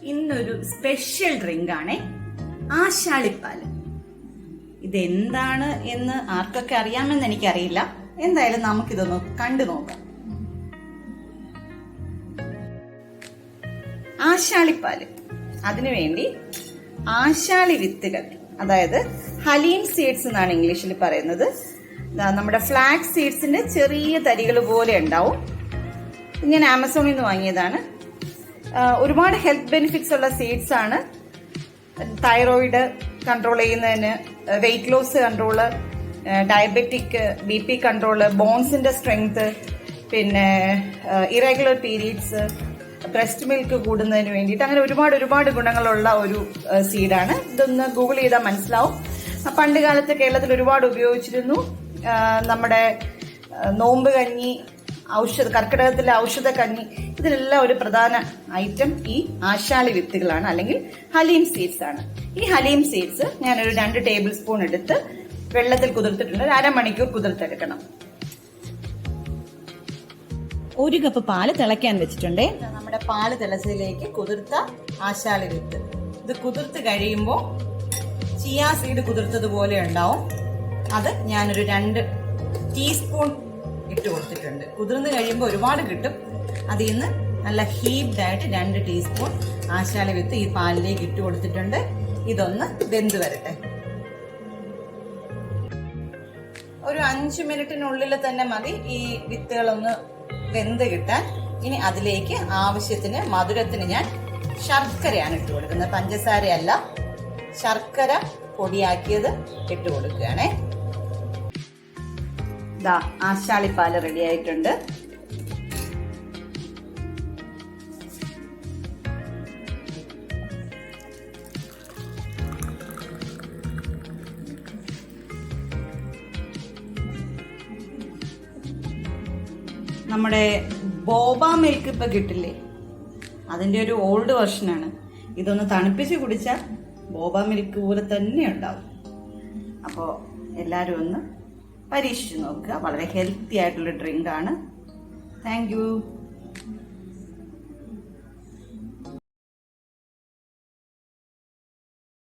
ഇന്നൊരു special drink ആണ് ആശാളിപ്പാല്. ഇതെന്താണ് എന്ന് ആർക്കൊക്കെ അറിയാമെന്ന് എനിക്കറിയില്ല. എന്തായാലും നമുക്കിതൊന്ന് കണ്ടു നോക്കാം. ആശാളിപ്പാല്, അതിനുവേണ്ടി ആശാളി വിത്തുകൾ, അതായത് ഹലീം സീഡ്സ് എന്നാണ് ഇംഗ്ലീഷിൽ പറയുന്നത്. നമ്മുടെ ഫ്ലാക്സ് സീഡ്സിന്റെ ചെറിയ തരികൾ പോലെ ഉണ്ടാവും. ഞാൻ ആമസോണിൽ നിന്ന് വാങ്ങിയതാണ്. ഒരുപാട് ഹെൽത്ത് ബെനിഫിറ്റ്സ് ഉള്ള സീഡ്സ് ആണ്. തൈറോയിഡ് കൺട്രോൾ ചെയ്യുന്നതിന്, weight loss control, diabetic, BP control, ബോൺസിന്റെ സ്ട്രെങ്ത്, പിന്നെ ഇറഗുലർ പീരീഡ്സ്, ബ്രസ്റ്റ് മിൽക്ക് കൂടുന്നതിന് വേണ്ടിയിട്ട്, അങ്ങനെ ഒരുപാട് ഗുണങ്ങളുള്ള ഒരു സീഡാണ്. ഇതൊന്ന് ഗൂഗിൾ ചെയ്താൽ മനസ്സിലാവും. പണ്ട് കാലത്ത് കേരളത്തിൽ ഒരുപാട് ഉപയോഗിച്ചിരുന്നു. നമ്മുടെ നോമ്പ് കഞ്ഞി, കർക്കിടകത്തിലെ ഔഷധ കഞ്ഞി, ഇതിലെല്ലാം ഒരു പ്രധാന ഐറ്റം ഈ ആശാളി വിത്തുകളാണ്, അല്ലെങ്കിൽ ഹലീം സീഡ്സ് ആണ്. ഈ ഹലീം സീഡ്സ് ഞാനൊരു 2 ടേബിൾ സ്പൂൺ എടുത്ത് വെള്ളത്തിൽ കുതിർത്തിട്ടുണ്ട്. ഒരു അരമണിക്കൂർ കുതിർത്തെടുക്കണം. 1 കപ്പ് പാല് തിളയ്ക്കാൻ വെച്ചിട്ടുണ്ട്. നമ്മുടെ പാല് തിളച്ചതിലേക്ക് കുതിർത്ത ആശാളി വിത്ത്, ഇത് കുതിർത്ത് കഴിയുമ്പോൾ ചിയാ സീഡ് കുതിർത്തതുപോലെ ഉണ്ടാവും. അത് ഞാനൊരു 2 ടീസ്പൂൺ ഇട്ട് കൊടുത്തിട്ടുണ്ട്. കുതിർന്ന് കഴിയുമ്പോൾ ഒരുപാട് കിട്ടും. അതിൽ നിന്ന് നല്ല ഹീപ്ഡ് ആയിട്ട് 2 ടീസ്പൂൺ ആശാളി വിത്ത് ഈ പാലിലേക്ക് ഇട്ട് കൊടുത്തിട്ടുണ്ട്. ഇതൊന്ന് വെന്ത് വരട്ടെ. ഒരു 5 മിനിറ്റിനുള്ളിൽ തന്നെ മതി ഈ വിത്തുകളൊന്ന് വെന്ത് കിട്ടാൻ. ഇനി അതിലേക്ക് ആവശ്യത്തിന് മധുരത്തിന് ഞാൻ ശർക്കരയാണ് ഇട്ട് കൊടുക്കുന്നത്. പഞ്ചസാരയല്ല, ശർക്കര പൊടിയാക്കിയത് ഇട്ട് കൊടുക്കുകയാണേ. ദാ ആശാളിപ്പാല് റെഡി ആയിട്ടുണ്ട്. നമ്മുടെ ബോബ മിൽക്ക് ഇപ്പൊ കിട്ടില്ലേ, അതിന്റെ ഒരു ഓൾഡ് വെർഷനാണ്. ഇതൊന്ന് തണുപ്പിച്ച് കുടിച്ചാൽ ബോബ മിൽക്ക് പോലെ തന്നെ ഉണ്ടാവും. അപ്പോൾ എല്ലാവരും ഒന്ന് പരീക്ഷിച്ച് നോക്കുക. വളരെ ഹെൽത്തി ആയിട്ടുള്ള ഡ്രിങ്ക് ആണ്. Thank you.